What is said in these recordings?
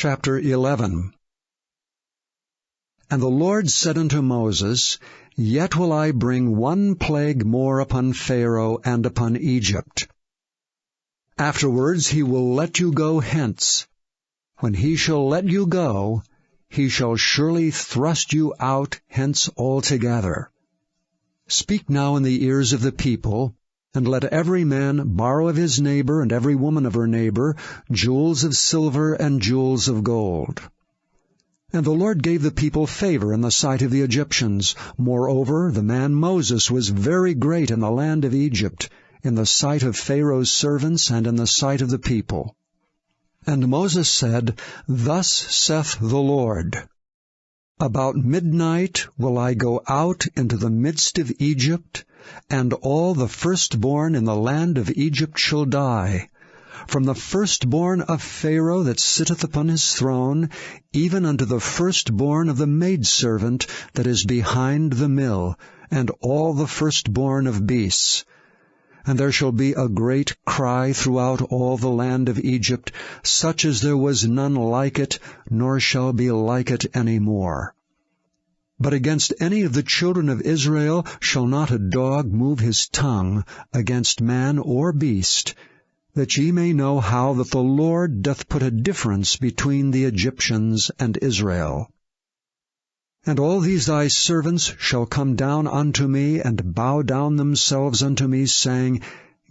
Chapter 11. And the Lord said unto Moses, Yet will I bring one plague more upon Pharaoh and upon Egypt. Afterwards he will let you go hence. When he shall let you go, he shall surely thrust you out hence altogether. Speak now in the ears of the people, and let every man borrow of his neighbor and every woman of her neighbor jewels of silver and jewels of gold. And the Lord gave the people favor in the sight of the Egyptians. Moreover, the man Moses was very great in the land of Egypt, in the sight of Pharaoh's servants and in the sight of the people. And Moses said, Thus saith the Lord, About midnight will I go out into the midst of Egypt, and all the firstborn in the land of Egypt shall die, from the firstborn of Pharaoh that sitteth upon his throne, even unto the firstborn of the maidservant that is behind the mill, and all the firstborn of beasts. And there shall be a great cry throughout all the land of Egypt, such as there was none like it, nor shall be like it any more. But against any of the children of Israel shall not a dog move his tongue against man or beast, that ye may know how that the Lord doth put a difference between the Egyptians and Israel. And all these thy servants shall come down unto me, and bow down themselves unto me, saying,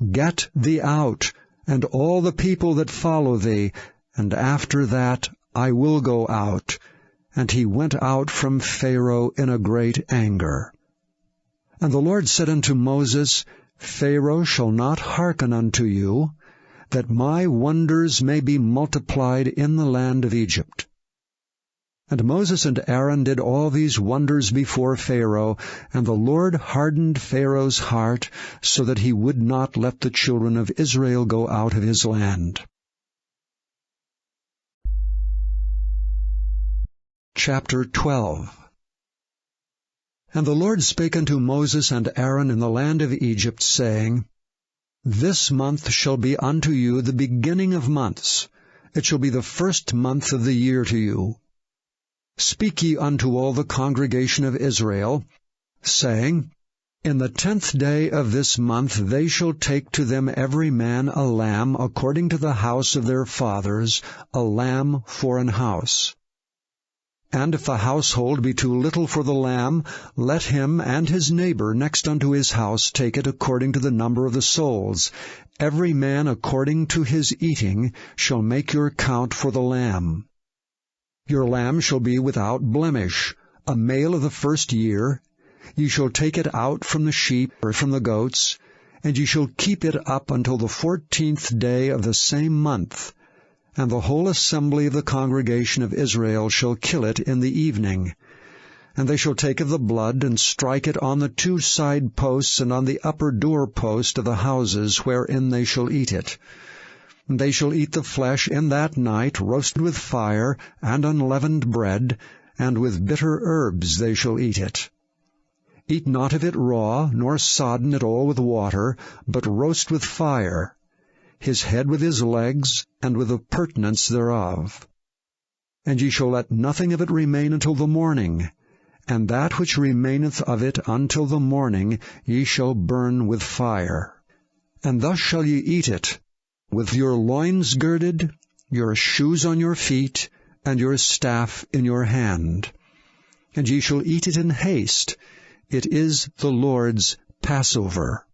Get thee out, and all the people that follow thee, and after that I will go out. And he went out from Pharaoh in a great anger. And the Lord said unto Moses, Pharaoh shall not hearken unto you, that my wonders may be multiplied in the land of Egypt. And Moses and Aaron did all these wonders before Pharaoh, and the Lord hardened Pharaoh's heart, so that he would not let the children of Israel go out of his land. Chapter 12. And the Lord spake unto Moses and Aaron in the land of Egypt, saying, This month shall be unto you the beginning of months. It shall be the first month of the year to you. Speak ye unto all the congregation of Israel, saying, In the 10th day of this month they shall take to them every man a lamb according to the house of their fathers, a lamb for an house. And if the household be too little for the lamb, let him and his neighbor next unto his house take it according to the number of the souls. Every man according to his eating shall make your count for the lamb. Your lamb shall be without blemish, a male of the first year. Ye shall take it out from the sheep or from the goats, and ye shall keep it up until the 14th day of the same month. And the whole assembly of the congregation of Israel shall kill it in the evening. And they shall take of the blood, and strike it on the 2 side posts, and on the upper door post of the houses wherein they shall eat it. And they shall eat the flesh in that night, roasted with fire, and unleavened bread, and with bitter herbs they shall eat it. Eat not of it raw, nor sodden at all with water, but roast with fire, his head with his legs, and with the purtenance thereof. And ye shall let nothing of it remain until the morning, and that which remaineth of it until the morning ye shall burn with fire. And thus shall ye eat it, with your loins girded, your shoes on your feet, and your staff in your hand. And ye shall eat it in haste. It is the Lord's Passover.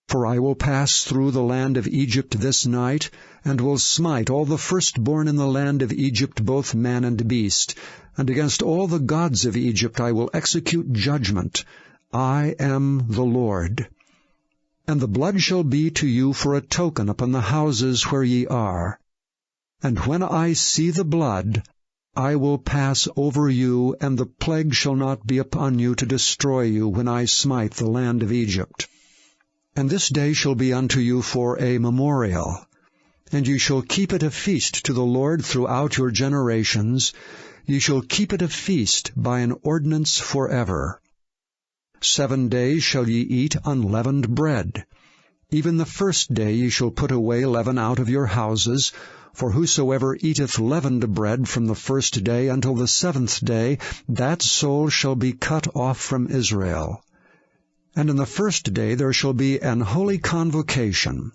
For I will pass through the land of Egypt this night, and will smite all the firstborn in the land of Egypt, both man and beast. And against all the gods of Egypt I will execute judgment. I am the Lord. And the blood shall be to you for a token upon the houses where ye are. And when I see the blood, I will pass over you, and the plague shall not be upon you to destroy you when I smite the land of Egypt. And this day shall be unto you for a memorial, and ye shall keep it a feast to the Lord throughout your generations. Ye shall keep it a feast by an ordinance forever. 7 days shall ye eat unleavened bread. Even the first day ye shall put away leaven out of your houses, for whosoever eateth leavened bread from the first day until the 7th day, that soul shall be cut off from Israel. And in the first day there shall be an holy convocation.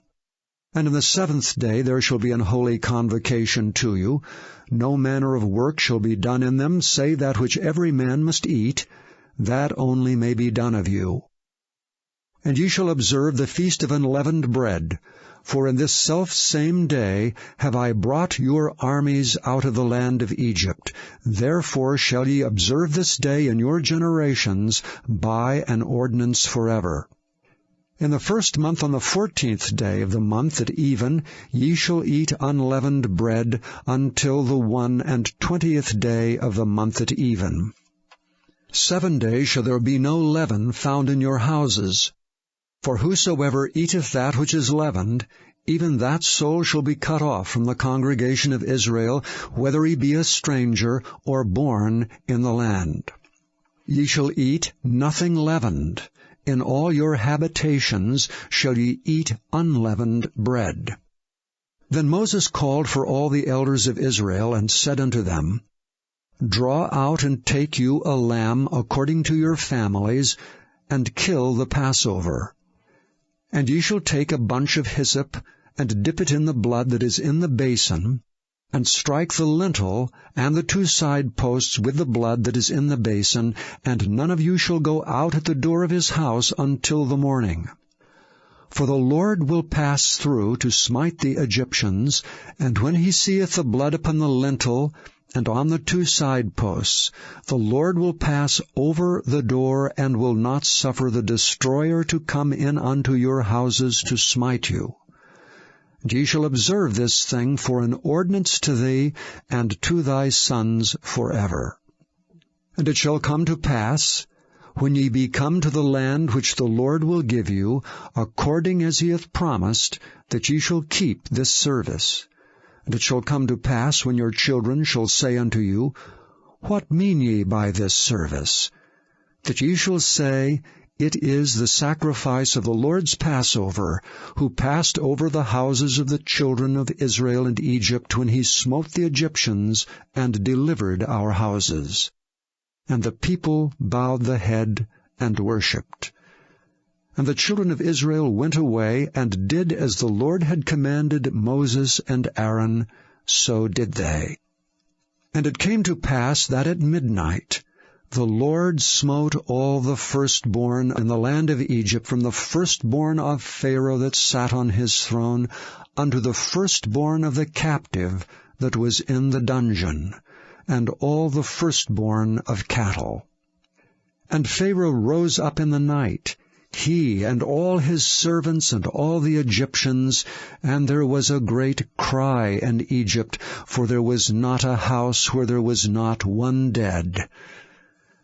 And in the 7th day there shall be an holy convocation to you. No manner of work shall be done in them, save that which every man must eat, that only may be done of you. And ye shall observe the feast of unleavened bread, for in this selfsame day have I brought your armies out of the land of Egypt. Therefore shall ye observe this day in your generations by an ordinance forever. In the first month on the 14th day of the month at even, ye shall eat unleavened bread until the 21st day of the month at even. 7 days shall there be no leaven found in your houses. For whosoever eateth that which is leavened, even that soul shall be cut off from the congregation of Israel, whether he be a stranger or born in the land. Ye shall eat nothing leavened. In all your habitations shall ye eat unleavened bread. Then Moses called for all the elders of Israel, and said unto them, Draw out and take you a lamb according to your families, and kill the Passover. And ye shall take a bunch of hyssop, and dip it in the blood that is in the basin, and strike the lintel and the 2 side posts with the blood that is in the basin, and none of you shall go out at the door of his house until the morning. For the Lord will pass through to smite the Egyptians, and when he seeth the blood upon the lintel and on the 2 side posts, the Lord will pass over the door, and will not suffer the destroyer to come in unto your houses to smite you. And ye shall observe this thing for an ordinance to thee and to thy sons forever. And it shall come to pass, when ye be come to the land which the Lord will give you, according as he hath promised, that ye shall keep this service. And it shall come to pass, when your children shall say unto you, What mean ye by this service? That ye shall say, It is the sacrifice of the Lord's Passover, who passed over the houses of the children of Israel and Egypt, when he smote the Egyptians and delivered our houses. And the people bowed the head and worshipped. And the children of Israel went away, and did as the Lord had commanded Moses and Aaron, so did they. And it came to pass that at midnight the Lord smote all the firstborn in the land of Egypt, from the firstborn of Pharaoh that sat on his throne, unto the firstborn of the captive that was in the dungeon, and all the firstborn of cattle. And Pharaoh rose up in the night, he and all his servants and all the Egyptians, and there was a great cry in Egypt, for there was not a house where there was not one dead.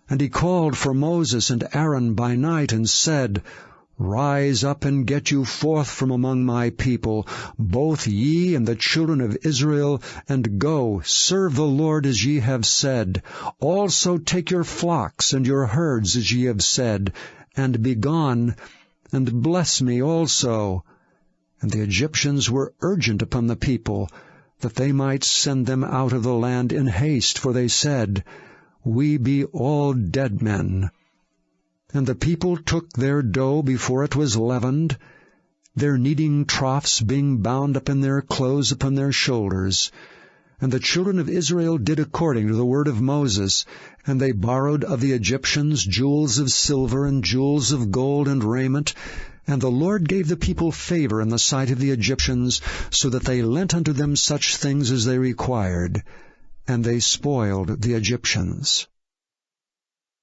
And he called for Moses and Aaron by night, and said, Rise up and get you forth from among my people, both ye and the children of Israel, and go, serve the Lord as ye have said. Also take your flocks and your herds as ye have said, and be gone, and bless me also. And the Egyptians were urgent upon the people, that they might send them out of the land in haste, for they said, We be all dead men. And the people took their dough before it was leavened, their kneading troughs being bound up in their clothes upon their shoulders. And the children of Israel did according to the word of Moses, and they borrowed of the Egyptians jewels of silver and jewels of gold and raiment. And the Lord gave the people favor in the sight of the Egyptians, so that they lent unto them such things as they required, and they spoiled the Egyptians.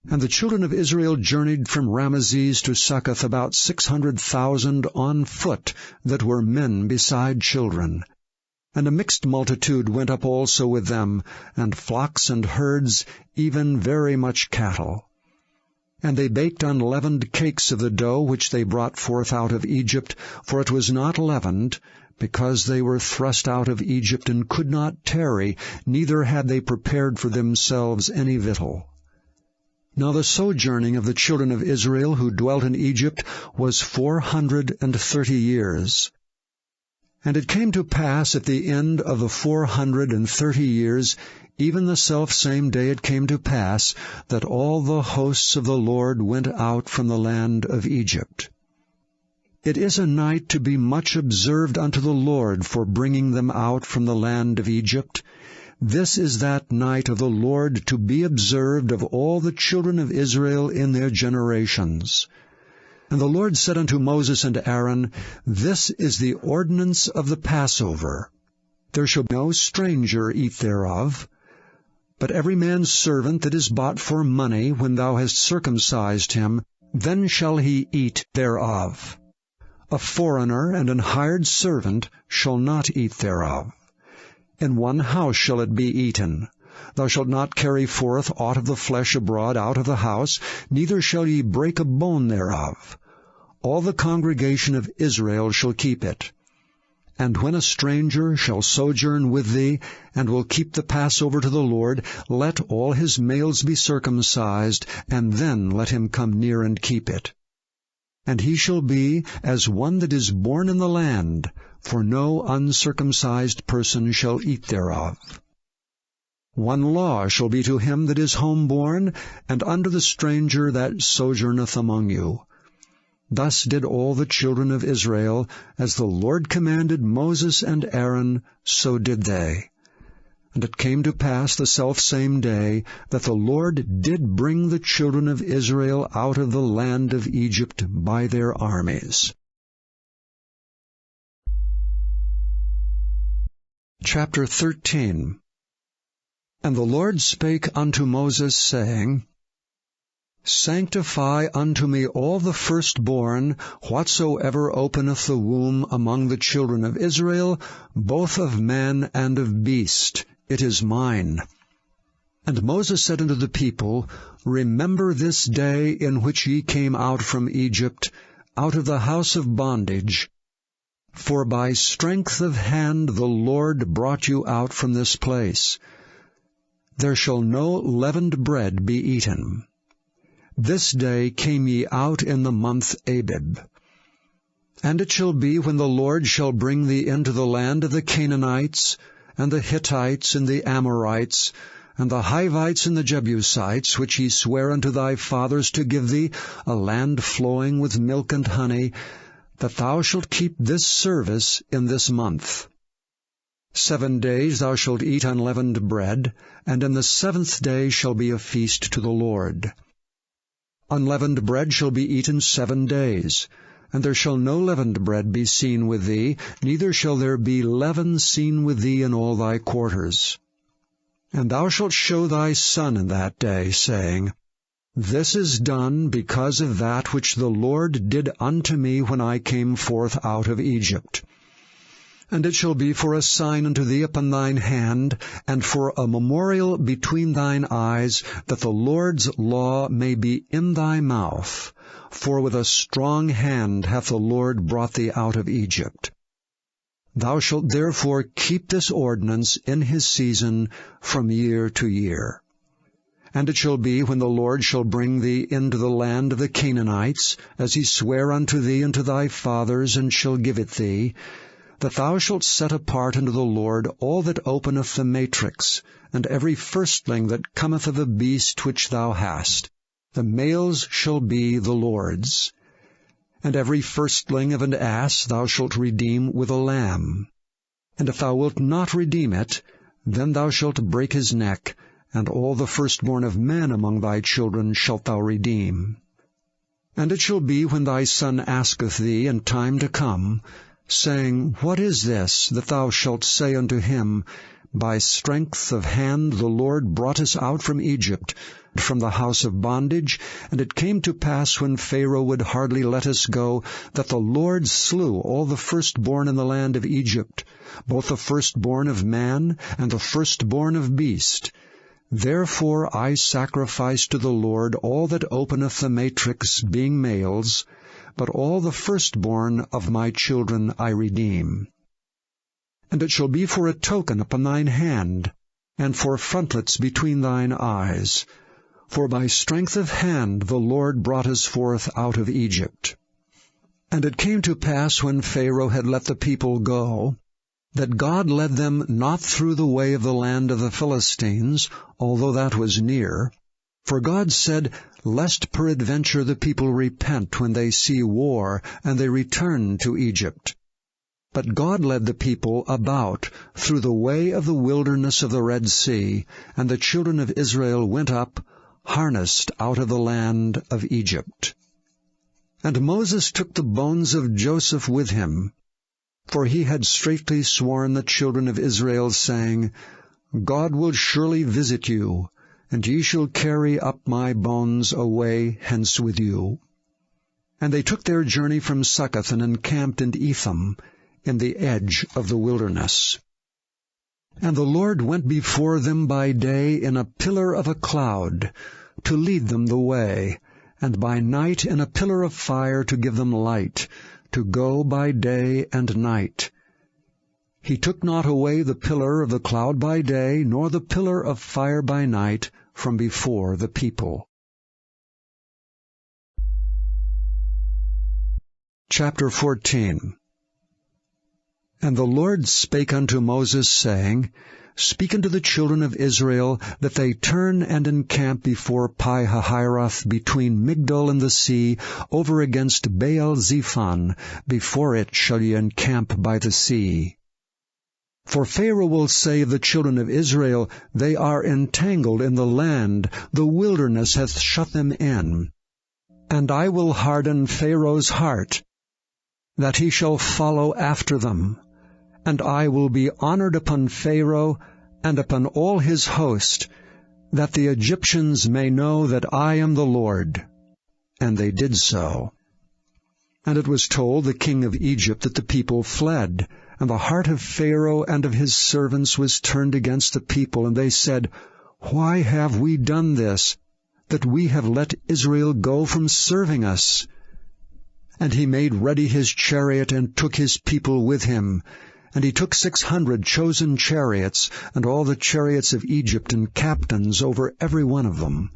And the children of Israel journeyed from Ramesses to Succoth, about 600,000 on foot, that were men beside children. And a mixed multitude went up also with them, and flocks and herds, even very much cattle. And they baked unleavened cakes of the dough which they brought forth out of Egypt, for it was not leavened, because they were thrust out of Egypt, and could not tarry, neither had they prepared for themselves any victual. Now the sojourning of the children of Israel who dwelt in Egypt was 430 years. And it came to pass at the end of the 430 years, even the selfsame day it came to pass, that all the hosts of the Lord went out from the land of Egypt. It is a night to be much observed unto the Lord for bringing them out from the land of Egypt. This is that night of the Lord to be observed of all the children of Israel in their generations. And the Lord said unto Moses and Aaron, This is the ordinance of the Passover. There shall no stranger eat thereof, but every man's servant that is bought for money, when thou hast circumcised him, then shall he eat thereof. A foreigner and an hired servant shall not eat thereof. In one house shall it be eaten. Thou shalt not carry forth aught of the flesh abroad out of the house, neither shall ye break a bone thereof. All the congregation of Israel shall keep it. And when a stranger shall sojourn with thee, and will keep the Passover to the Lord, let all his males be circumcised, and then let him come near and keep it. And he shall be as one that is born in the land, for no uncircumcised person shall eat thereof. One law shall be to him that is homeborn, and unto the stranger that sojourneth among you. Thus did all the children of Israel, as the Lord commanded Moses and Aaron, so did they. And it came to pass the selfsame day that the Lord did bring the children of Israel out of the land of Egypt by their armies. Chapter 13. And the Lord spake unto Moses, saying, Sanctify unto me all the firstborn, whatsoever openeth the womb among the children of Israel, both of man and of beast. It is mine. And Moses said unto the people, Remember this day in which ye came out from Egypt, out of the house of bondage. For by strength of hand the Lord brought you out from this place. There shall no leavened bread be eaten. This day came ye out in the month Abib. And it shall be, when the Lord shall bring thee into the land of the Canaanites, and the Hittites, and the Amorites, and the Hivites, and the Jebusites, which he sware unto thy fathers to give thee, a land flowing with milk and honey, that thou shalt keep this service in this month. 7 days thou shalt eat unleavened bread, and in the 7th day shall be a feast to the Lord. Unleavened bread shall be eaten 7 days, and there shall no leavened bread be seen with thee, neither shall there be leaven seen with thee in all thy quarters. And thou shalt show thy son in that day, saying, This is done because of that which the Lord did unto me when I came forth out of Egypt. And it shall be for a sign unto thee upon thine hand, and for a memorial between thine eyes, that the Lord's law may be in thy mouth. For with a strong hand hath the Lord brought thee out of Egypt. Thou shalt therefore keep this ordinance in his season from year to year. And it shall be, when the Lord shall bring thee into the land of the Canaanites, as he sware unto thee and to thy fathers, and shall give it thee, that thou shalt set apart unto the Lord all that openeth the matrix, and every firstling that cometh of a beast which thou hast. The males shall be the Lord's. And every firstling of an ass thou shalt redeem with a lamb. And if thou wilt not redeem it, then thou shalt break his neck, and all the firstborn of man among thy children shalt thou redeem. And it shall be, when thy son asketh thee in time to come, saying, What is this? That thou shalt say unto him, By strength of hand the Lord brought us out from Egypt, from the house of bondage. And it came to pass, when Pharaoh would hardly let us go, that the Lord slew all the firstborn in the land of Egypt, both the firstborn of man and the firstborn of beast. Therefore I sacrifice to the Lord all that openeth the matrix, being males, but all the firstborn of my children I redeem. And it shall be for a token upon thine hand, and for frontlets between thine eyes. For by strength of hand the Lord brought us forth out of Egypt. And it came to pass, when Pharaoh had let the people go, that God led them not through the way of the land of the Philistines, although that was near. For God said, Lest peradventure the people repent when they see war, and they return to Egypt. But God led the people about through the way of the wilderness of the Red Sea, and the children of Israel went up, harnessed out of the land of Egypt. And Moses took the bones of Joseph with him, for he had straitly sworn the children of Israel, saying, God will surely visit you, and ye shall carry up my bones away hence with you. And they took their journey from Succoth, and encamped in Etham, in the edge of the wilderness. And the Lord went before them by day in a pillar of a cloud, to lead them the way, and by night in a pillar of fire to give them light, to go by day and night. He took not away the pillar of the cloud by day, nor the pillar of fire by night, from before the people. Chapter 14. And the Lord spake unto Moses, saying, Speak unto the children of Israel, that they turn and encamp before Pi-hahiroth, between Migdol and the sea, over against Baal-zephon. Before it shall ye encamp by the sea. For Pharaoh will say of the children of Israel, They are entangled in the land, the wilderness hath shut them in. And I will harden Pharaoh's heart, that he shall follow after them. And I will be honored upon Pharaoh and upon all his host, that the Egyptians may know that I am the Lord. And they did so. And it was told the king of Egypt that the people fled, and the heart of Pharaoh and of his servants was turned against the people, and they said, Why have we done this, that we have let Israel go from serving us? And he made ready his chariot, and took his people with him. And he took 600 chosen chariots, and all the chariots of Egypt, and captains over every one of them.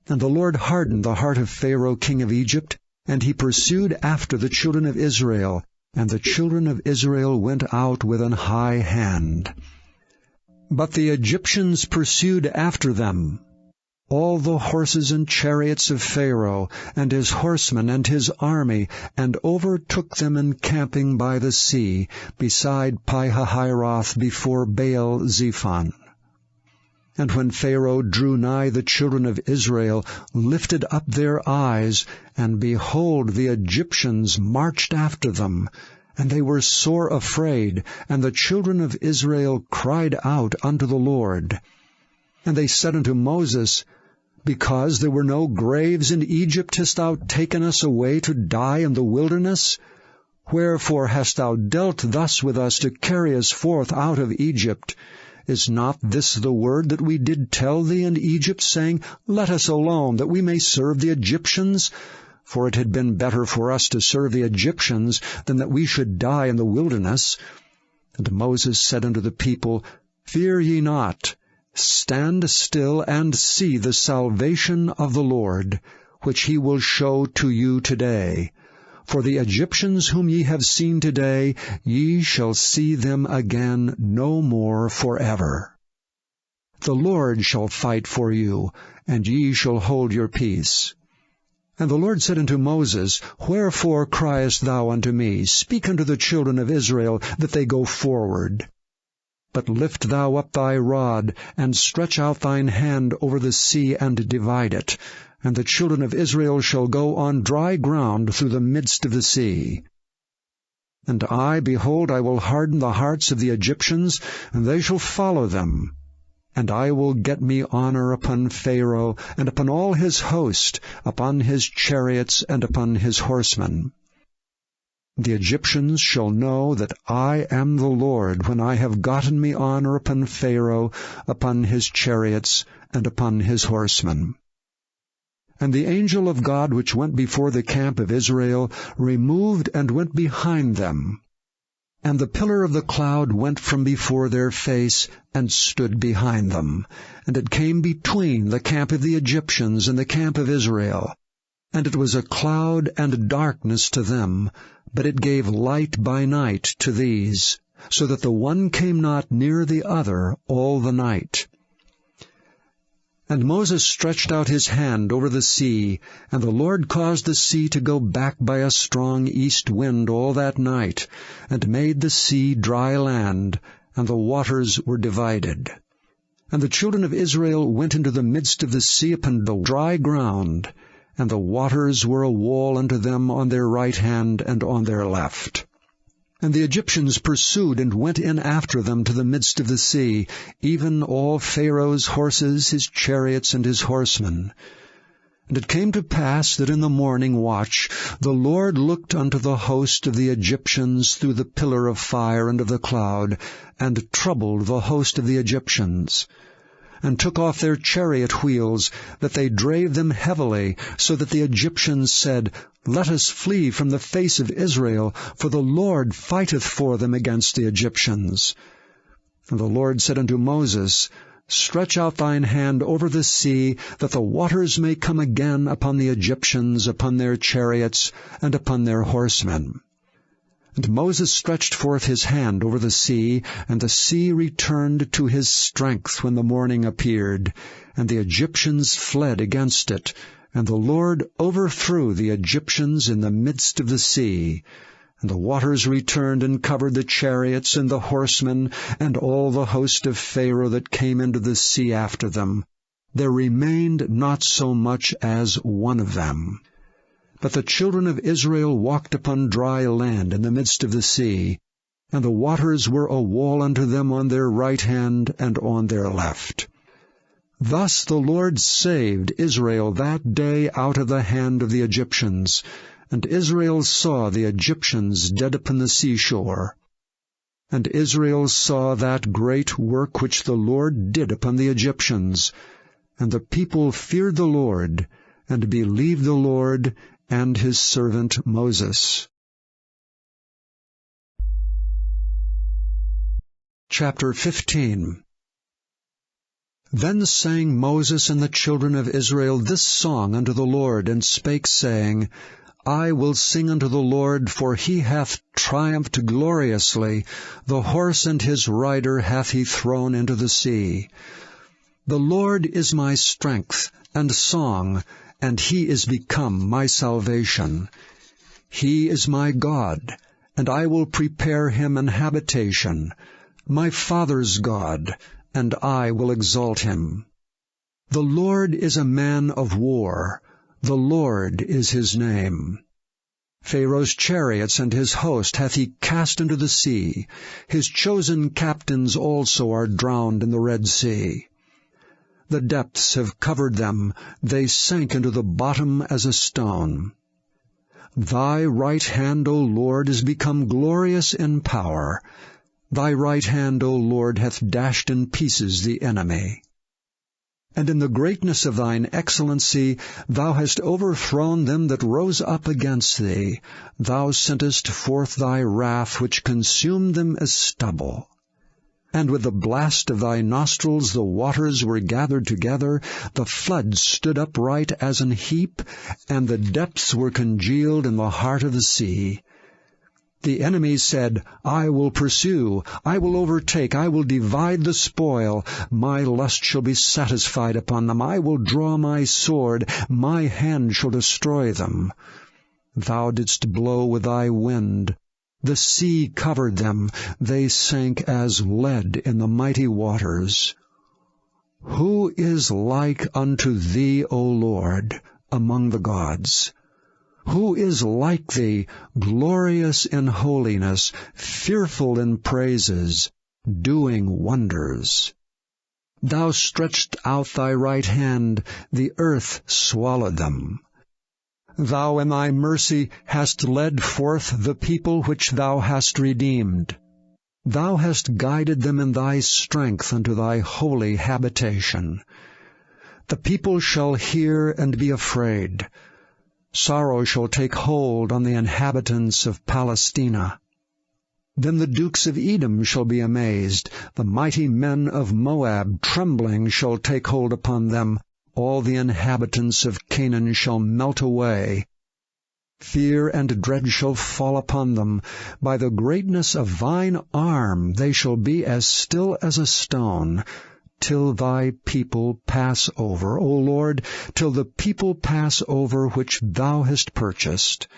And the Lord hardened the heart of Pharaoh king of Egypt, and he pursued after the children of Israel, and the children of Israel went out with an high hand. But the Egyptians pursued after them, all the horses and chariots of Pharaoh, and his horsemen and his army, and overtook them encamping by the sea, beside Pi-hahiroth, before Baal-zephon. And when Pharaoh drew nigh, the children of Israel lifted up their eyes, and behold, the Egyptians marched after them. And they were sore afraid, and the children of Israel cried out unto the Lord. And they said unto Moses, Because there were no graves in Egypt, hast thou taken us away to die in the wilderness? Wherefore hast thou dealt thus with us, to carry us forth out of Egypt? Is not this the word that we did tell thee in Egypt, saying, Let us alone, that we may serve the Egyptians? For it had been better for us to serve the Egyptians, than that we should die in the wilderness. And Moses said unto the people, Fear ye not. Stand still, and see the salvation of the Lord, which he will show to you today. For the Egyptians whom ye have seen today, ye shall see them again no more forever. The Lord shall fight for you, and ye shall hold your peace. And the Lord said unto Moses, Wherefore criest thou unto me? Speak unto the children of Israel, that they go forward. But lift thou up thy rod, and stretch out thine hand over the sea, and divide it. And the children of Israel shall go on dry ground through the midst of the sea. And I, behold, I will harden the hearts of the Egyptians, and they shall follow them. And I will get me honor upon Pharaoh, and upon all his host, upon his chariots, and upon his horsemen. The Egyptians shall know that I am the Lord, when I have gotten me honor upon Pharaoh, upon his chariots, and upon his horsemen. And the angel of God, which went before the camp of Israel, removed and went behind them. And the pillar of the cloud went from before their face, and stood behind them. And it came between the camp of the Egyptians and the camp of Israel. And it was a cloud and darkness to them, but it gave light by night to these, so that the one came not near the other all the night. And Moses stretched out his hand over the sea, and the Lord caused the sea to go back by a strong east wind all that night, and made the sea dry land, and the waters were divided. And the children of Israel went into the midst of the sea upon the dry ground, and the waters were a wall unto them on their right hand and on their left. And the Egyptians pursued and went in after them to the midst of the sea, even all Pharaoh's horses, his chariots, and his horsemen. And it came to pass that in the morning watch the Lord looked unto the host of the Egyptians through the pillar of fire and of the cloud, and troubled the host of the Egyptians, and took off their chariot wheels, that they drave them heavily, so that the Egyptians said, Let us flee from the face of Israel, for the Lord fighteth for them against the Egyptians. And the Lord said unto Moses, Stretch out thine hand over the sea, that the waters may come again upon the Egyptians, upon their chariots, and upon their horsemen. And Moses stretched forth his hand over the sea returned to his strength when the morning appeared, and the Egyptians fled against it, and the Lord overthrew the Egyptians in the midst of the sea. And the waters returned and covered the chariots and the horsemen, and all the host of Pharaoh that came into the sea after them. There remained not so much as one of them. But the children of Israel walked upon dry land in the midst of the sea, and the waters were a wall unto them on their right hand and on their left. Thus the Lord saved Israel that day out of the hand of the Egyptians, and Israel saw the Egyptians dead upon the seashore. And Israel saw that great work which the Lord did upon the Egyptians, and the people feared the Lord, and believed the Lord and his servant Moses. Chapter 15. Then sang Moses and the children of Israel this song unto the Lord, and spake, saying, I will sing unto the Lord, for he hath triumphed gloriously. The horse and his rider hath he thrown into the sea. The Lord is my strength and song, and he is become my salvation. He is my God, and I will prepare him an habitation, my father's God, and I will exalt him. The Lord is a man of war, the Lord is his name. Pharaoh's chariots and his host hath he cast into the sea. His chosen captains also are drowned in the Red Sea. The depths have covered them, they sank into the bottom as a stone. Thy right hand, O Lord, is become glorious in power. Thy right hand, O Lord, hath dashed in pieces the enemy. And in the greatness of thine excellency thou hast overthrown them that rose up against thee. Thou sentest forth thy wrath, which consumed them as stubble. And with the blast of thy nostrils the waters were gathered together, the floods stood upright as an heap, and the depths were congealed in the heart of the sea. The enemy said, I will pursue, I will overtake, I will divide the spoil. My lust shall be satisfied upon them. I will draw my sword, my hand shall destroy them. Thou didst blow with thy wind. The sea covered them, they sank as lead in the mighty waters. Who is like unto thee, O Lord, among the gods? Who is like thee, glorious in holiness, fearful in praises, doing wonders? Thou stretched out thy right hand, the earth swallowed them. Thou in thy mercy hast led forth the people which thou hast redeemed. Thou hast guided them in thy strength unto thy holy habitation. The people shall hear and be afraid. Sorrow shall take hold on the inhabitants of Palestina. Then the dukes of Edom shall be amazed. The mighty men of Moab, trembling, shall take hold upon them. All the inhabitants of Canaan shall melt away. Fear and dread shall fall upon them. By the greatness of thine arm they shall be as still as a stone, till thy people pass over, O Lord, till the people pass over which thou hast purchased.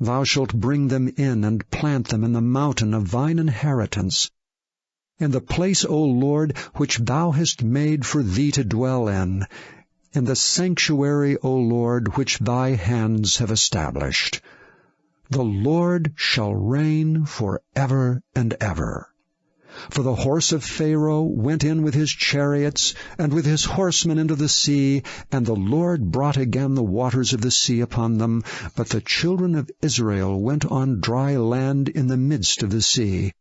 Thou shalt bring them in and plant them in the mountain of thine inheritance, in the place, O Lord, which thou hast made for thee to dwell in the sanctuary, O Lord, which thy hands have established. The Lord shall reign for ever and ever. For the horse of Pharaoh went in with his chariots and with his horsemen into the sea, and the Lord brought again the waters of the sea upon them. But the children of Israel went on dry land in the midst of the sea.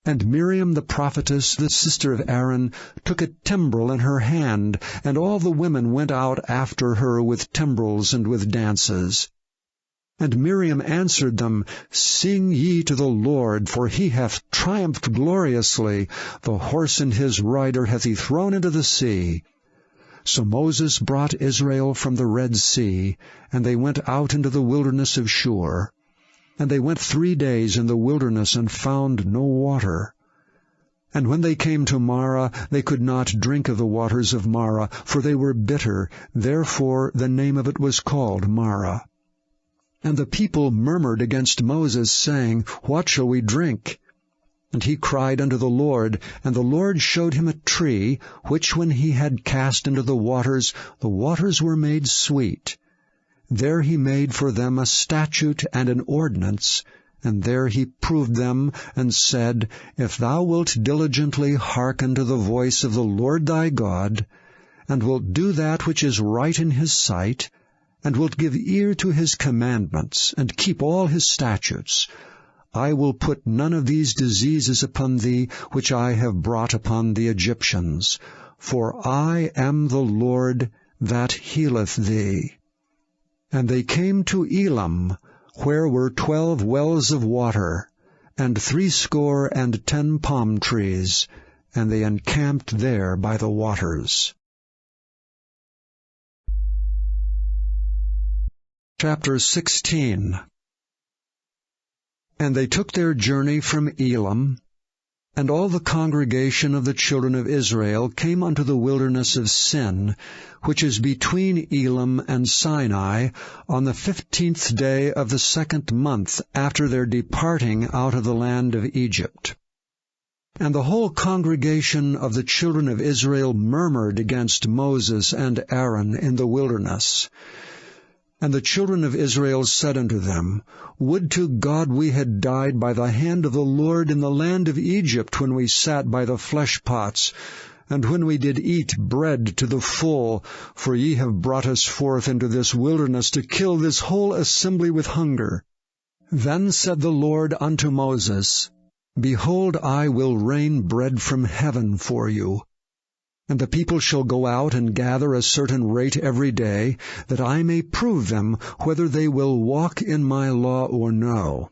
And Miriam the prophetess, the sister of Aaron, took a timbrel in her hand, and all the women went out after her with timbrels and with dances. And Miriam answered them, Sing ye to the Lord, for he hath triumphed gloriously. The horse and his rider hath he thrown into the sea. So Moses brought Israel from the Red Sea, and they went out into the wilderness of Shur. And they went 3 days in the wilderness, and found no water. And when they came to Marah, they could not drink of the waters of Marah, for they were bitter. Therefore the name of it was called Marah. And the people murmured against Moses, saying, What shall we drink? And he cried unto the Lord, and the Lord showed him a tree, which when he had cast into the waters were made sweet. There he made for them a statute and an ordinance, and there he proved them, and said, If thou wilt diligently hearken to the voice of the Lord thy God, and wilt do that which is right in his sight, and wilt give ear to his commandments, and keep all his statutes, I will put none of these diseases upon thee, which I have brought upon the Egyptians. For I am the Lord that healeth thee. And they came to Elam, where were 12 wells of water, and 70 palm trees, and they encamped there by the waters. Chapter 16. And they took their journey from Elam, and all the congregation of the children of Israel came unto the wilderness of Sin, which is between Elam and Sinai, on the 15th day of the 2nd month after their departing out of the land of Egypt. And the whole congregation of the children of Israel murmured against Moses and Aaron in the wilderness. And the children of Israel said unto them, Would to God we had died by the hand of the Lord in the land of Egypt, when we sat by the flesh pots, and when we did eat bread to the full, for ye have brought us forth into this wilderness to kill this whole assembly with hunger. Then said the Lord unto Moses, Behold, I will rain bread from heaven for you. And the people shall go out and gather a certain rate every day, that I may prove them whether they will walk in my law or no.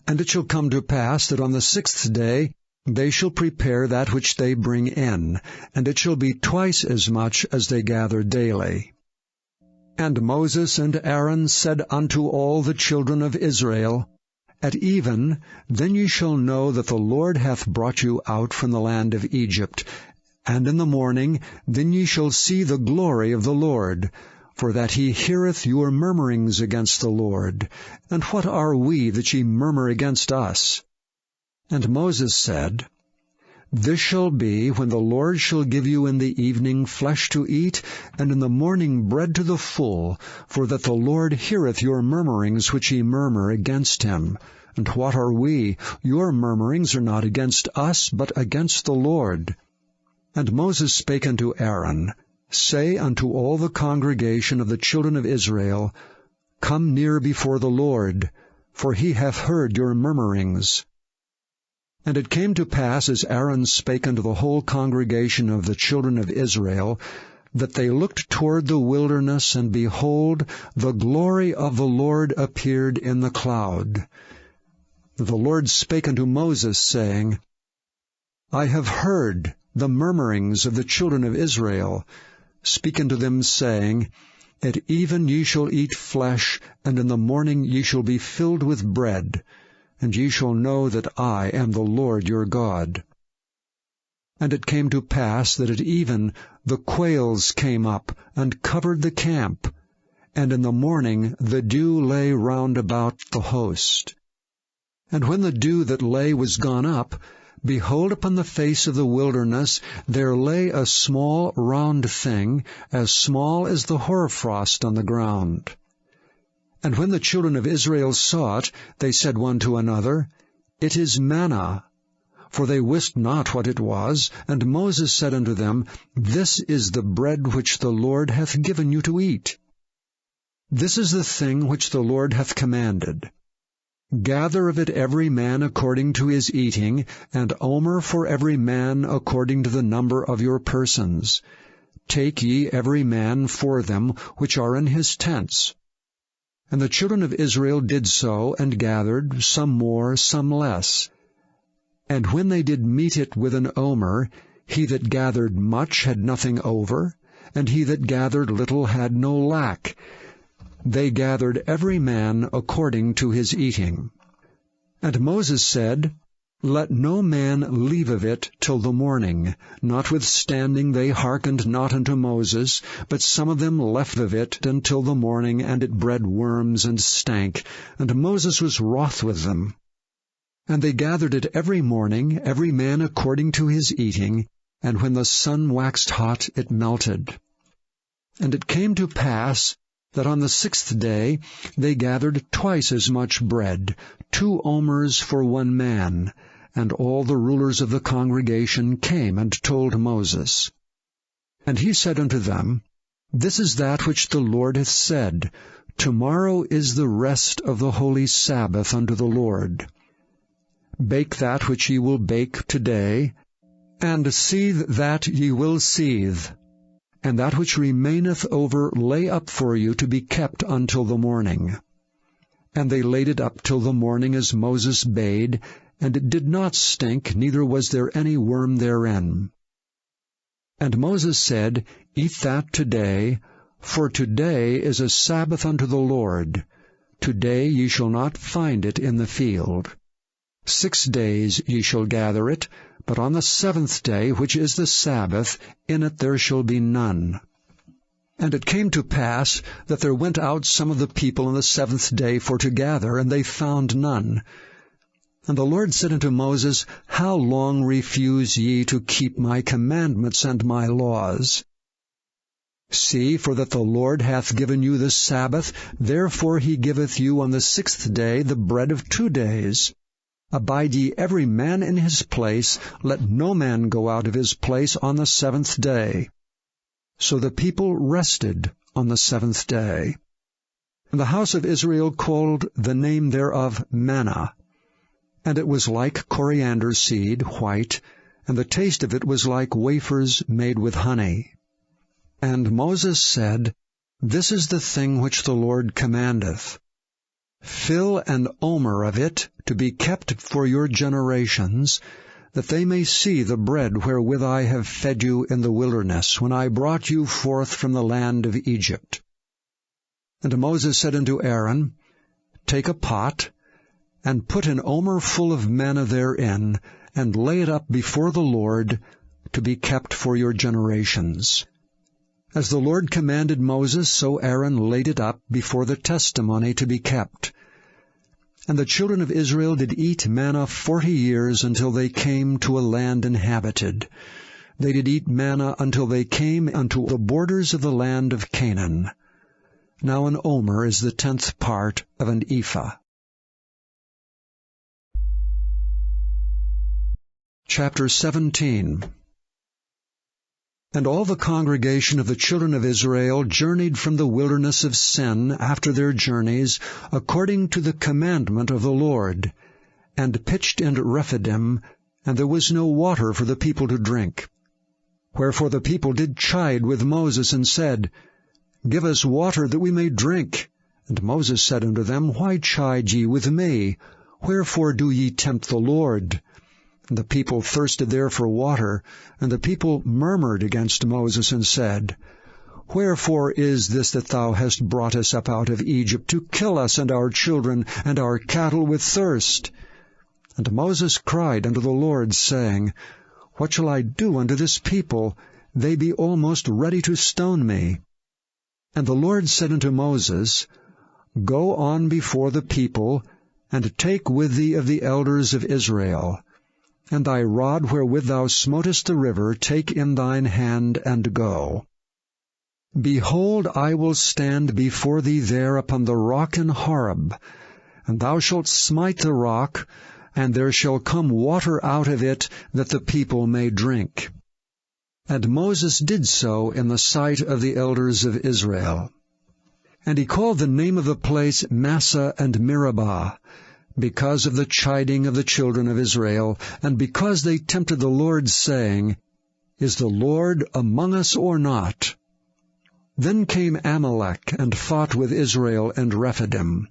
And it shall come to pass that on the 6th day they shall prepare that which they bring in, and it shall be twice as much as they gather daily. And Moses and Aaron said unto all the children of Israel, At even, then ye shall know that the Lord hath brought you out from the land of Egypt. And in the morning, then ye shall see the glory of the Lord, for that he heareth your murmurings against the Lord. And what are we that ye murmur against us? And Moses said, This shall be, when the Lord shall give you in the evening flesh to eat, and in the morning bread to the full, for that the Lord heareth your murmurings which ye murmur against him. And what are we? Your murmurings are not against us, but against the Lord. And Moses spake unto Aaron, Say unto all the congregation of the children of Israel, Come near before the Lord, for he hath heard your murmurings. And it came to pass, as Aaron spake unto the whole congregation of the children of Israel, that they looked toward the wilderness, and behold, the glory of the Lord appeared in the cloud. The Lord spake unto Moses, saying, I have heard the murmurings of the children of Israel. Speak unto them, saying, At even ye shall eat flesh, and in the morning ye shall be filled with bread, and ye shall know that I am the Lord your God. And it came to pass that at even the quails came up, and covered the camp, and in the morning the dew lay round about the host. And when the dew that lay was gone up, behold, upon the face of the wilderness there lay a small round thing, as small as the hoarfrost on the ground. And when the children of Israel saw it, they said one to another, It is manna. For they wist not what it was. And Moses said unto them, This is the bread which the Lord hath given you to eat. This is the thing which the Lord hath commanded. Gather of it every man according to his eating, and omer for every man according to the number of your persons. Take ye every man for them which are in his tents. And the children of Israel did so, and gathered, some more, some less. And when they did mete it with an omer, he that gathered much had nothing over, and he that gathered little had no lack. They gathered every man according to his eating. And Moses said, Let no man leave of it till the morning. Notwithstanding they hearkened not unto Moses, but some of them left of it until the morning, and it bred worms and stank. And Moses was wroth with them. And they gathered it every morning, every man according to his eating, and when the sun waxed hot, it melted. And it came to pass that on the 6th day they gathered twice as much bread, 2 omers for one man. And all the rulers of the congregation came and told Moses. And he said unto them, This is that which the Lord hath said, Tomorrow is the rest of the holy Sabbath unto the Lord. Bake that which ye will bake today, and seethe that ye will seethe. And that which remaineth over lay up for you to be kept until the morning. And they laid it up till the morning as Moses bade, and it did not stink, neither was there any worm therein. And Moses said, Eat that today, for today is a Sabbath unto the Lord. Today ye shall not find it in the field. 6 days ye shall gather it, but on the 7th day, which is the Sabbath, in it there shall be none. And it came to pass that there went out some of the people on the 7th day for to gather, and they found none. And the Lord said unto Moses, How long refuse ye to keep my commandments and my laws? See, for that the Lord hath given you the Sabbath, therefore he giveth you on the 6th day the bread of 2 days. Abide ye every man in his place, let no man go out of his place on the 7th day. So the people rested on the 7th day. And the house of Israel called the name thereof manna. And it was like coriander seed, white, and the taste of it was like wafers made with honey. And Moses said, This is the thing which the Lord commandeth. Fill an omer of it to be kept for your generations, that they may see the bread wherewith I have fed you in the wilderness, when I brought you forth from the land of Egypt. And Moses said unto Aaron, Take a pot, and put an omer full of manna therein, and lay it up before the Lord, to be kept for your generations. As the Lord commanded Moses, so Aaron laid it up before the testimony to be kept. And the children of Israel did eat manna 40 years until they came to a land inhabited. They did eat manna until they came unto the borders of the land of Canaan. Now an omer is the 10th part of an ephah. Chapter 17. And all the congregation of the children of Israel journeyed from the wilderness of Sin after their journeys, according to the commandment of the Lord, and pitched in Rephidim, and there was no water for the people to drink. Wherefore the people did chide with Moses, and said, Give us water that we may drink. And Moses said unto them, Why chide ye with me? Wherefore do ye tempt the Lord? And the people thirsted there for water, and the people murmured against Moses, and said, Wherefore is this that thou hast brought us up out of Egypt, to kill us and our children and our cattle with thirst? And Moses cried unto the Lord, saying, What shall I do unto this people? They be almost ready to stone me. And the Lord said unto Moses, Go on before the people, and take with thee of the elders of Israel. And thy rod wherewith thou smotest the river take in thine hand, and go. Behold, I will stand before thee there upon the rock in Horeb, and thou shalt smite the rock, and there shall come water out of it, that the people may drink. And Moses did so in the sight of the elders of Israel. And he called the name of the place Massah and Meribah, because of the chiding of the children of Israel, and because they tempted the Lord, saying, Is the Lord among us or not? Then came Amalek, and fought with Israel and Rephidim.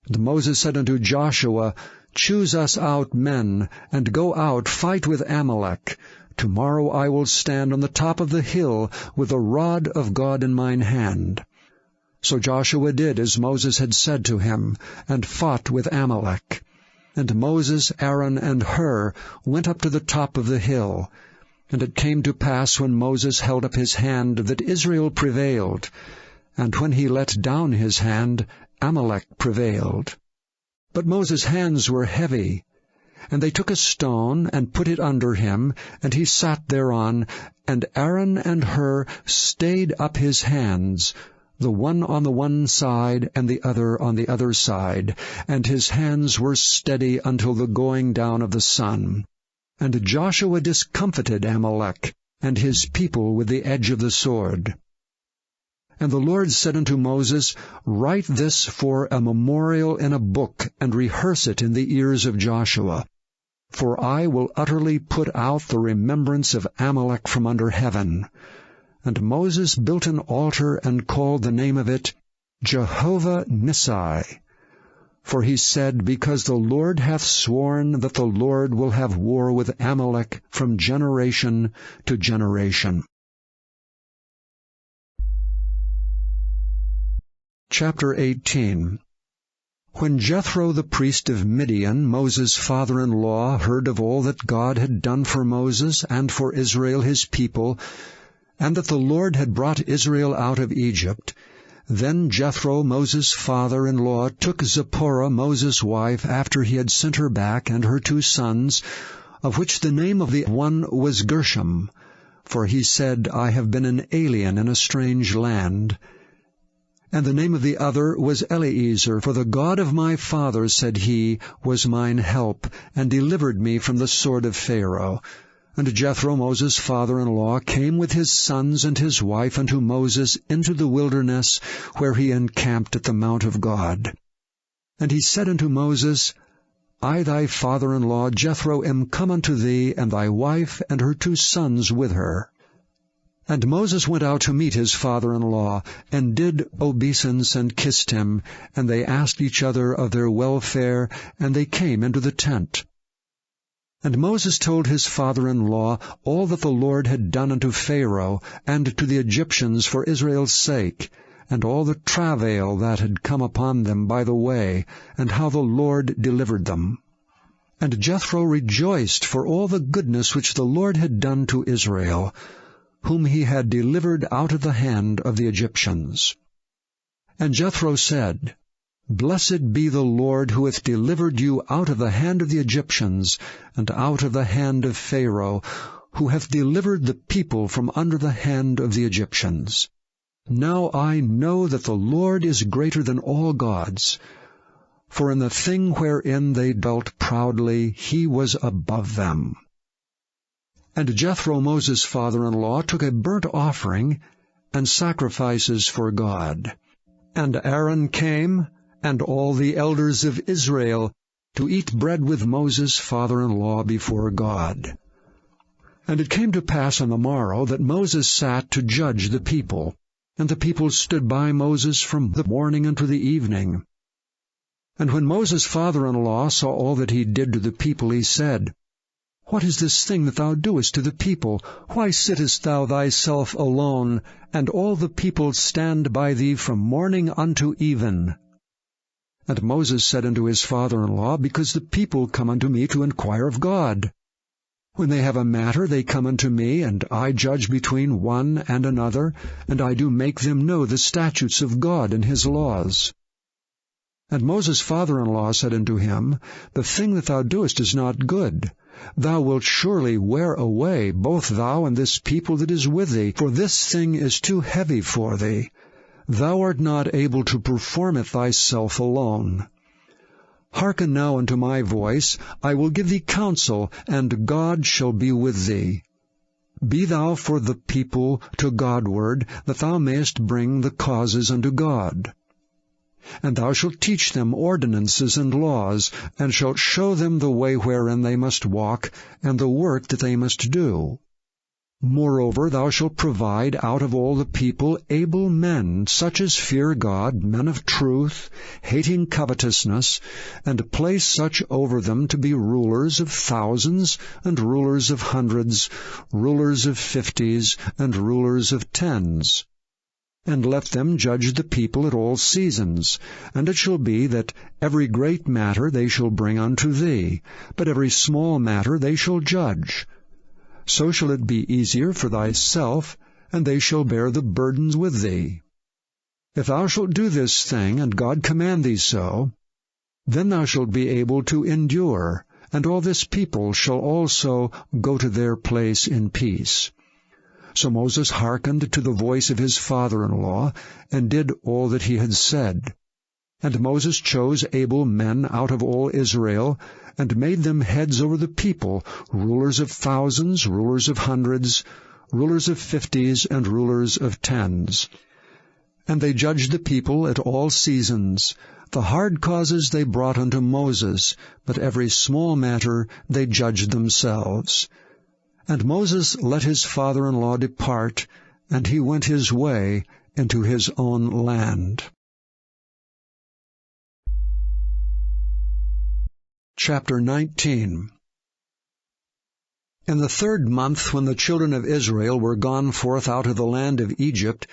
And Moses said unto Joshua, Choose us out men, and go out, fight with Amalek. Tomorrow I will stand on the top of the hill, with the rod of God in mine hand. So Joshua did as Moses had said to him, and fought with Amalek. And Moses, Aaron, and Hur went up to the top of the hill. And it came to pass, when Moses held up his hand, that Israel prevailed. And when he let down his hand, Amalek prevailed. But Moses' hands were heavy. And they took a stone, and put it under him, and he sat thereon, and Aaron and Hur stayed up his hands, the one on the one side, and the other on the other side, and his hands were steady until the going down of the sun. And Joshua discomfited Amalek, and his people with the edge of the sword. And the Lord said unto Moses, Write this for a memorial in a book, and rehearse it in the ears of Joshua. For I will utterly put out the remembrance of Amalek from under heaven. And Moses built an altar, and called the name of it Jehovah Nissi. For he said, Because the Lord hath sworn that the Lord will have war with Amalek from generation to generation. Chapter 18. When Jethro the priest of Midian, Moses' father-in-law, heard of all that God had done for Moses and for Israel his people, and that the Lord had brought Israel out of Egypt, then Jethro, Moses' father-in-law, took Zipporah, Moses' wife, after he had sent her back, and her 2 sons, of which the name of the one was Gershom, for he said, I have been an alien in a strange land. And the name of the other was Eleazar, for the God of my father, said he, was mine help, and delivered me from the sword of Pharaoh. And Jethro, Moses' father-in-law, came with his sons and his wife unto Moses into the wilderness, where he encamped at the mount of God. And he said unto Moses, I thy father-in-law Jethro am come unto thee, and thy wife and her 2 sons with her. And Moses went out to meet his father-in-law, and did obeisance, and kissed him, and they asked each other of their welfare, and they came into the tent. And Moses told his father-in-law all that the Lord had done unto Pharaoh, and to the Egyptians for Israel's sake, and all the travail that had come upon them by the way, and how the Lord delivered them. And Jethro rejoiced for all the goodness which the Lord had done to Israel, whom he had delivered out of the hand of the Egyptians. And Jethro said, Blessed be the Lord, who hath delivered you out of the hand of the Egyptians, and out of the hand of Pharaoh, who hath delivered the people from under the hand of the Egyptians. Now I know that the Lord is greater than all gods, for in the thing wherein they dealt proudly he was above them. And Jethro, Moses' father-in-law, took a burnt offering and sacrifices for God. And Aaron came, and all the elders of Israel, to eat bread with Moses' father-in-law before God. And it came to pass on the morrow that Moses sat to judge the people, and the people stood by Moses from the morning unto the evening. And when Moses' father-in-law saw all that he did to the people, he said, What is this thing that thou doest to the people? Why sittest thou thyself alone, and all the people stand by thee from morning unto even? And Moses said unto his father-in-law, Because the people come unto me to inquire of God. When they have a matter, they come unto me, and I judge between one and another, and I do make them know the statutes of God and his laws. And Moses' father-in-law said unto him, The thing that thou doest is not good. Thou wilt surely wear away, both thou and this people that is with thee, for this thing is too heavy for thee. Thou art not able to perform it thyself alone. Hearken now unto my voice, I will give thee counsel, and God shall be with thee. Be thou for the people to Godward, that thou mayest bring the causes unto God. And thou shalt teach them ordinances and laws, and shalt show them the way wherein they must walk, and the work that they must do. Moreover, thou shalt provide out of all the people able men, such as fear God, men of truth, hating covetousness, and place such over them to be rulers of thousands, and rulers of hundreds, rulers of 50s, and rulers of 10s. And let them judge the people at all seasons. And it shall be that every great matter they shall bring unto thee, but every small matter they shall judge. So shall it be easier for thyself, and they shall bear the burdens with thee. If thou shalt do this thing, and God command thee so, then thou shalt be able to endure, and all this people shall also go to their place in peace. So Moses hearkened to the voice of his father-in-law, and did all that he had said. And Moses chose able men out of all Israel, and made them heads over the people, rulers of thousands, rulers of hundreds, rulers of 50s, and rulers of 10s. And they judged the people at all seasons. The hard causes they brought unto Moses, but every small matter they judged themselves. And Moses let his father-in-law depart, and he went his way into his own land. Chapter 19. In the 3rd month, when the children of Israel were gone forth out of the land of Egypt,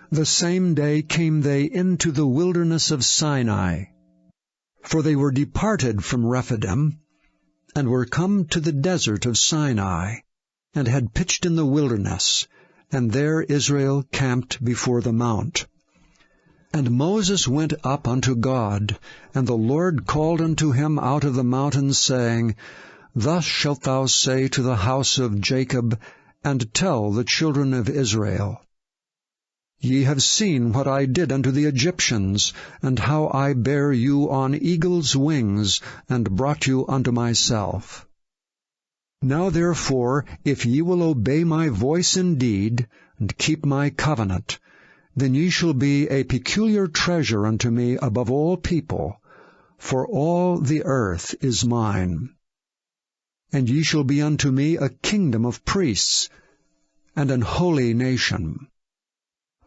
the same day came they into the wilderness of Sinai. For they were departed from Rephidim, and were come to the desert of Sinai, and had pitched in the wilderness, and there Israel camped before the mount. And Moses went up unto God, and the Lord called unto him out of the mountain, saying, Thus shalt thou say to the house of Jacob, and tell the children of Israel, Ye have seen what I did unto the Egyptians, and how I bare you on eagle's wings, and brought you unto myself. Now therefore, if ye will obey my voice indeed, and keep my covenant, then ye shall be a peculiar treasure unto me above all people, for all the earth is mine. And ye shall be unto me a kingdom of priests, and an holy nation.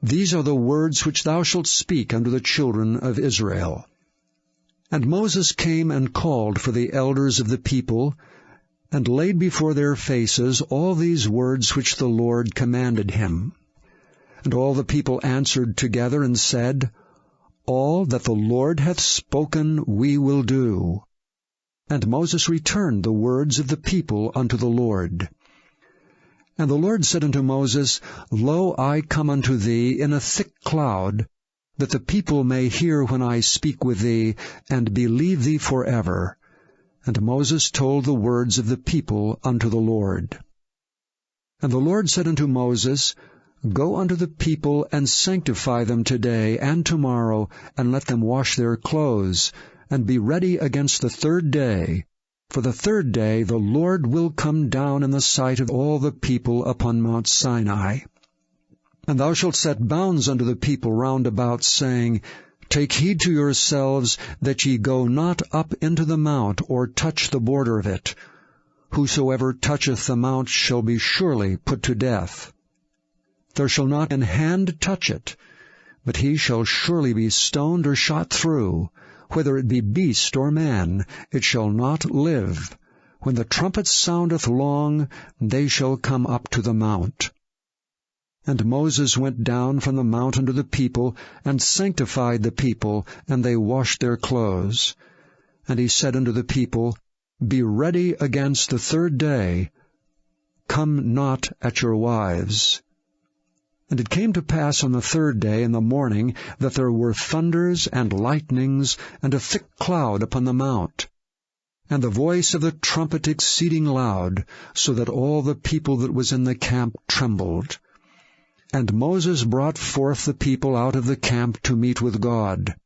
These are the words which thou shalt speak unto the children of Israel. And Moses came and called for the elders of the people, and laid before their faces all these words which the Lord commanded him. And all the people answered together and said, All that the Lord hath spoken we will do. And Moses returned the words of the people unto the Lord. And the Lord said unto Moses, Lo, I come unto thee in a thick cloud, that the people may hear when I speak with thee, and believe thee forever. And Moses told the words of the people unto the Lord. And the Lord said unto Moses, Go unto the people, and sanctify them today and tomorrow, and let them wash their clothes, and be ready against the 3rd day. For the 3rd day the Lord will come down in the sight of all the people upon Mount Sinai. And thou shalt set bounds unto the people round about, saying, Take heed to yourselves that ye go not up into the mount, or touch the border of it. Whosoever toucheth the mount shall be surely put to death. There shall not an hand touch it, but he shall surely be stoned or shot through. whether it be beast or man, it shall not live. When the trumpet soundeth long, they shall come up to the mount. And Moses went down from the mount unto the people, and sanctified the people, and they washed their clothes. And he said unto the people, Be ready against the third day. Come not at your wives. And it came to pass on the third day in the morning that there were thunders and lightnings, and a thick cloud upon the mount, and the voice of the trumpet exceeding loud, so that all the people that was in the camp trembled. And Moses brought forth the people out of the camp to meet with God.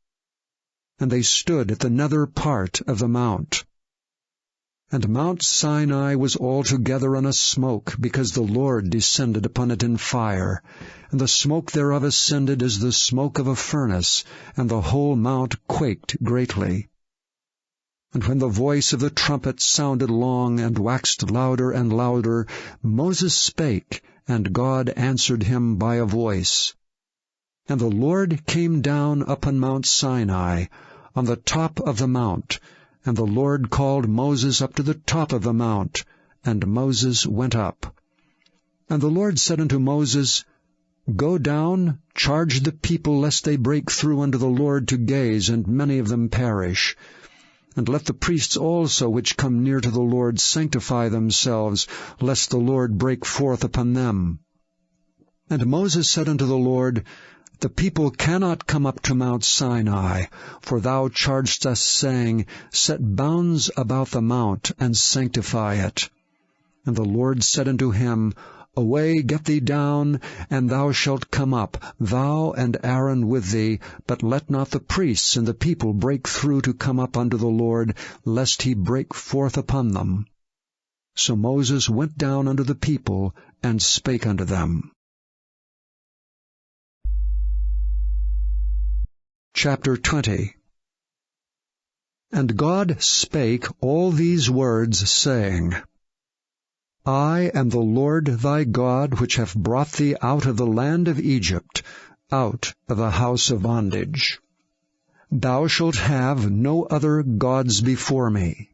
And they stood at the nether part of the mount. And Mount Sinai was altogether on a smoke, because the Lord descended upon it in fire. And the smoke thereof ascended as the smoke of a furnace, and the whole mount quaked greatly. And when the voice of the trumpet sounded long, and waxed louder and louder, Moses spake, and God answered him by a voice. And the Lord came down upon Mount Sinai, on the top of the mount, and the Lord called Moses up to the top of the mount, and Moses went up. And the Lord said unto Moses, Go down, charge the people, lest they break through unto the Lord to gaze, and many of them perish. And let the priests also which come near to the Lord sanctify themselves, lest the Lord break forth upon them. And Moses said unto the Lord, The people cannot come up to Mount Sinai, for thou chargedst us, saying, Set bounds about the mount, and sanctify it. And the Lord said unto him, Away, get thee down, and thou shalt come up, thou and Aaron with thee, but let not the priests and the people break through to come up unto the Lord, lest he break forth upon them. So Moses went down unto the people, and spake unto them. Chapter 20. And God spake all these words, saying, I am the Lord thy God, which have brought thee out of the land of Egypt, out of the house of bondage. Thou shalt have no other gods before me.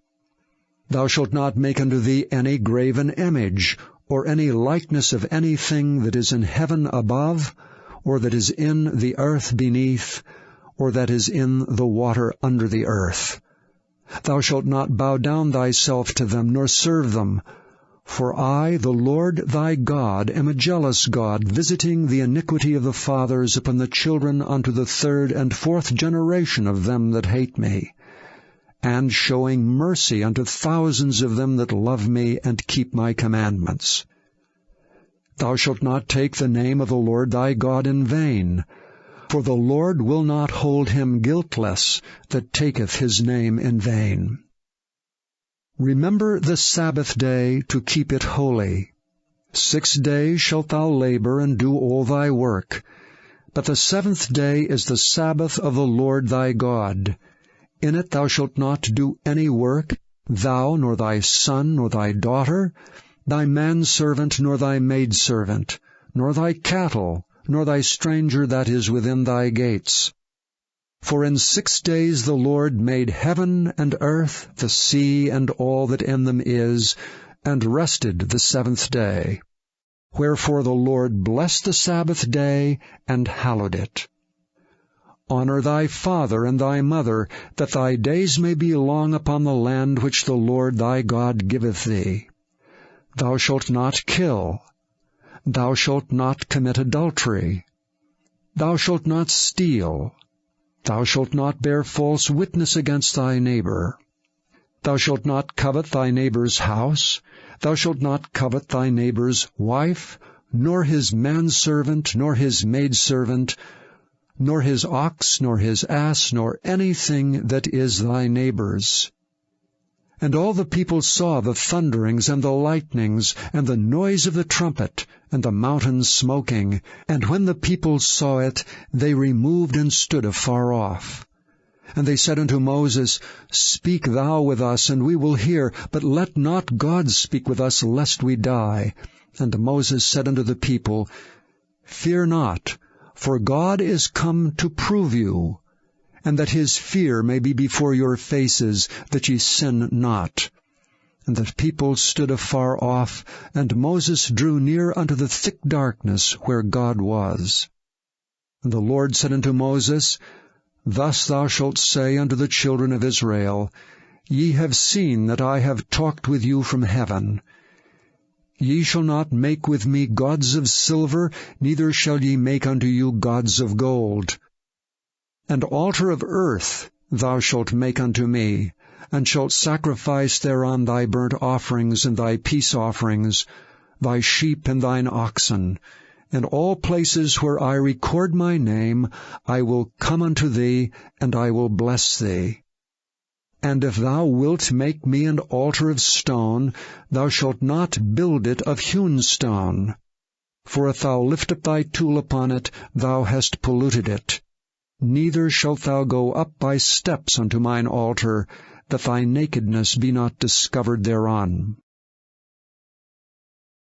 Thou shalt not make unto thee any graven image, or any likeness of anything that is in heaven above, or that is in the earth beneath, or that is in the water under the earth. Thou shalt not bow down thyself to them, nor serve them. For I, the Lord thy God, am a jealous God, visiting the iniquity of the fathers upon the children unto the third and fourth generation of them that hate me, and showing mercy unto thousands of them that love me and keep my commandments. Thou shalt not take the name of the Lord thy God in vain, for the Lord will not hold him guiltless that taketh his name in vain. Remember the Sabbath day to keep it holy. 6 days shalt thou labor and do all thy work. But the 7th day is the Sabbath of the Lord thy God. In it thou shalt not do any work, thou, nor thy son, nor thy daughter, thy manservant, nor thy maidservant, nor thy cattle, nor thy stranger that is within thy gates. For in 6 days the Lord made heaven and earth, the sea, and all that in them is, and rested the 7th day. Wherefore the Lord blessed the Sabbath day, and hallowed it. Honor thy father and thy mother, that thy days may be long upon the land which the Lord thy God giveth thee. Thou shalt not kill. Thou shalt not commit adultery. Thou shalt not steal. Thou shalt not bear false witness against thy neighbor. Thou shalt not covet thy neighbor's house. Thou shalt not covet thy neighbor's wife, nor his manservant, nor his maidservant, nor his ox, nor his ass, nor anything that is thy neighbor's. And all the people saw the thunderings and the lightnings, and the noise of the trumpet, and the mountain smoking. And when the people saw it, they removed and stood afar off. And they said unto Moses, Speak thou with us, and we will hear, but let not God speak with us, lest we die. And Moses said unto the people, Fear not, for God is come to prove you, and that his fear may be before your faces, that ye sin not. And the people stood afar off, and Moses drew near unto the thick darkness where God was. And the Lord said unto Moses, Thus thou shalt say unto the children of Israel, Ye have seen that I have talked with you from heaven. Ye shall not make with me gods of silver, neither shall ye make unto you gods of gold. An altar of earth thou shalt make unto me, and shalt sacrifice thereon thy burnt offerings and thy peace offerings, thy sheep and thine oxen. In all places where I record my name, I will come unto thee, and I will bless thee. And if thou wilt make me an altar of stone, thou shalt not build it of hewn stone. For if thou lift up thy tool upon it, thou hast polluted it. Neither shalt thou go up by steps unto mine altar, that thy nakedness be not discovered thereon.